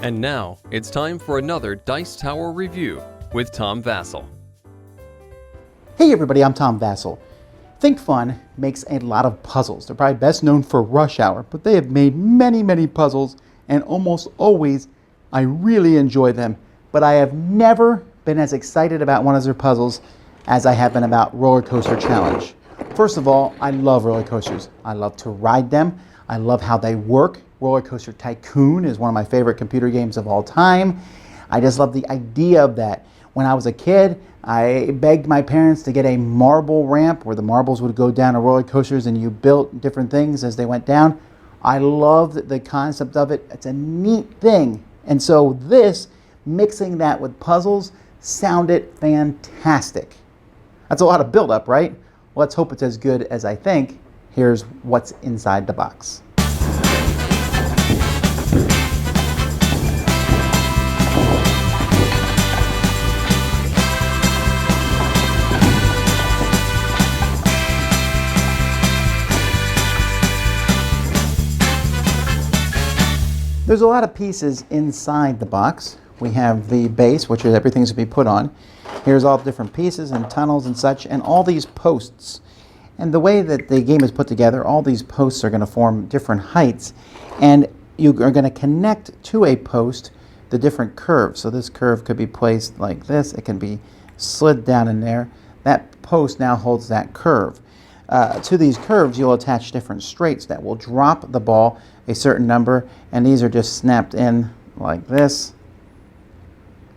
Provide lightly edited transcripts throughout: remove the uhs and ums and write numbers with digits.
And now, it's time for another Dice Tower review with Tom Vasel. Hey everybody, I'm Tom Vasel. ThinkFun makes a lot of puzzles. They're probably best known for Rush Hour, but they have made many puzzles, and almost always I really enjoy them. But I have never been as excited about one of their puzzles as I have been about Rollercoaster Challenge. First of all, I love roller coasters. I love to ride them. I love how they work. Rollercoaster Tycoon is one of my favorite computer games of all time. I just love the idea of that. When I was a kid, I begged my parents to get a marble ramp where the marbles would go down to roller coasters and you built different things as they went down. I loved the concept of it. It's a neat thing. And so this, mixing that with puzzles, sounded fantastic. That's a lot of build-up, right? Let's hope it's as good as I think. Here's what's inside the box. There's a lot of pieces inside the box. We have the base, which is everything's to be put on. Here's all the different pieces and tunnels and such, and all these posts. And the way that the game is put together, all these posts are going to form different heights, and you are going to connect to a post the different curves. So this curve could be placed like this. It can be slid down in there. That post now holds that curve. To these curves, you'll attach different straights that will drop the ball a certain number, and these are just snapped in like this.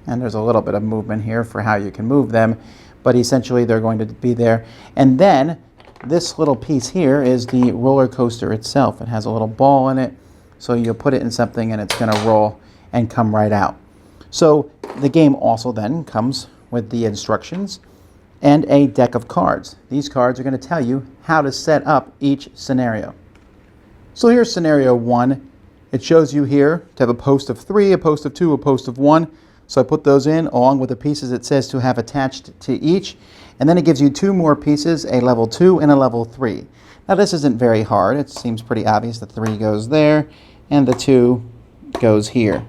And there's a little bit of movement here for how you can move them, but essentially they're going to be there. And then this little piece here is the roller coaster itself. It has a little ball in it, so you'll put it in something and it's going to roll and come right out. So the game also then comes with the instructions and a deck of cards. These cards are going to tell you how to set up each scenario. So here's scenario 1. It shows you here to have a post of 3, a post of 2, a post of 1. So I put those in along with the pieces it says to have attached to each. And then it gives you 2 more pieces, a level 2 and a level 3. Now this isn't very hard. It seems pretty obvious. The 3 goes there and the 2 goes here.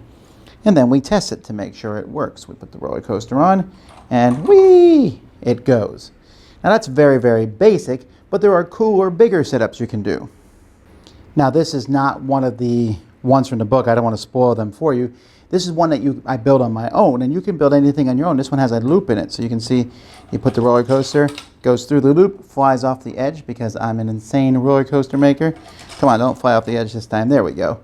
And then we test it to make sure it works. We put the roller coaster on and whee! It goes. Now that's very basic, but there are cooler, bigger setups you can do. Now this is not one of the ones from the book. I don't want to spoil them for you. This is one that I build on my own, and you can build anything on your own. This one has a loop in it, so you can see you put the roller coaster, goes through the loop, flies off the edge because I'm an insane roller coaster maker. Come on, don't fly off the edge this time. There we go.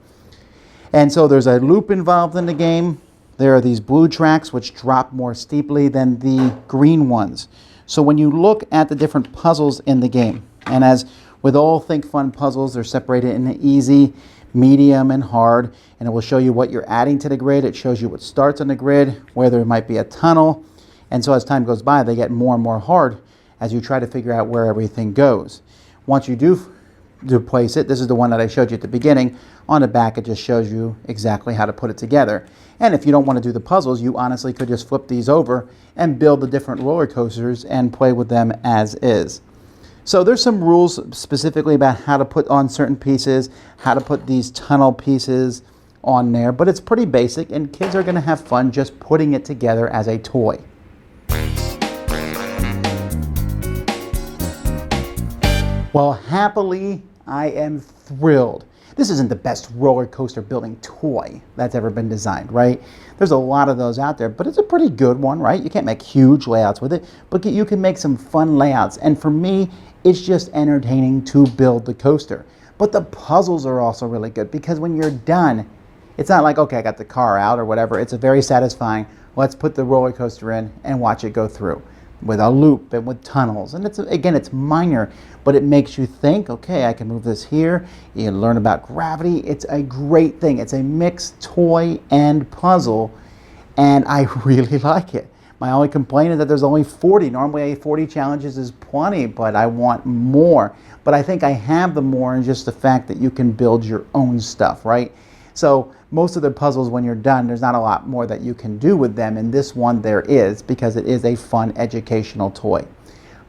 And so there's a loop involved in the game. There are these blue tracks which drop more steeply than the green ones. So when you look at the different puzzles in the game, and as with all ThinkFun puzzles, they're separated into easy, medium, and hard, and it will show you what you're adding to the grid. It shows you what starts on the grid, where there might be a tunnel, and so as time goes by, they get more and more hard as you try to figure out where everything goes. Once you do place it, this is the one that I showed you at the beginning. On the back, it just shows you exactly how to put it together. And if you don't want to do the puzzles, you honestly could just flip these over and build the different roller coasters and play with them as is. So there's some rules specifically about how to put on certain pieces, how to put these tunnel pieces on there, but it's pretty basic and kids are going to have fun just putting it together as a toy. Well, happily, I am thrilled. This isn't the best roller coaster building toy that's ever been designed, right? There's a lot of those out there, but it's a pretty good one, right? You can't make huge layouts with it, but you can make some fun layouts. And for me, it's just entertaining to build the coaster. But the puzzles are also really good because when you're done, it's not like, okay, I got the car out or whatever. It's a very satisfying, let's put the roller coaster in and watch it go through with a loop and with tunnels. And it's minor, but it makes you think, okay, I can move this here. You can learn about gravity. It's a great thing. It's a mixed toy and puzzle, and I really like it. My only complaint is that there's only 40. Normally 40 challenges is plenty, but I want more. But I think I have the more in just the fact that you can build your own stuff, right? So most of the puzzles, when you're done, there's not a lot more that you can do with them. And this one there is, because it is a fun educational toy.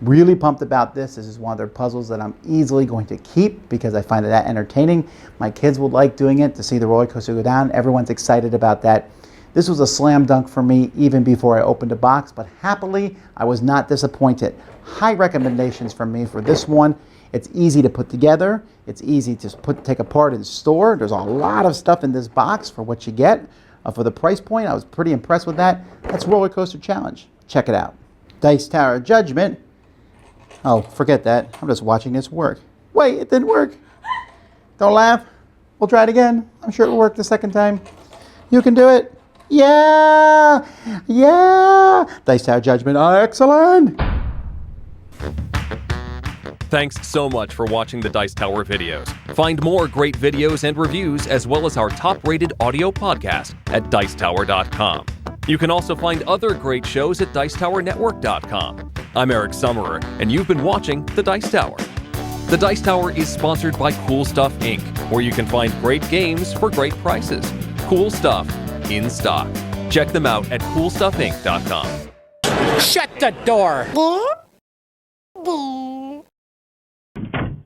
Really pumped about this. This is one of their puzzles that I'm easily going to keep because I find that entertaining. My kids would like doing it, to see the roller coaster go down. Everyone's excited about that. This was a slam dunk for me even before I opened a box, but happily, I was not disappointed. High recommendations from me for this one. It's easy to put together. It's easy to take apart and store. There's a lot of stuff in this box for what you get. For the price point, I was pretty impressed with that. That's Roller Coaster Challenge. Check it out. Dice Tower Judgment. Oh, forget that. I'm just watching this work. Wait, it didn't work. Don't laugh. We'll try it again. I'm sure it'll work the second time. You can do it. Yeah! Yeah! Dice Tower Judgment. Excellent! Thanks so much for watching the Dice Tower videos. Find more great videos and reviews, as well as our top-rated audio podcast at Dicetower.com. You can also find other great shows at Dicetowernetwork.com. I'm Eric Summerer, and you've been watching The Dice Tower. The Dice Tower is sponsored by Cool Stuff Inc., where you can find great games for great prices. Cool stuff in stock. Check them out at CoolStuffInc.com. Shut the door!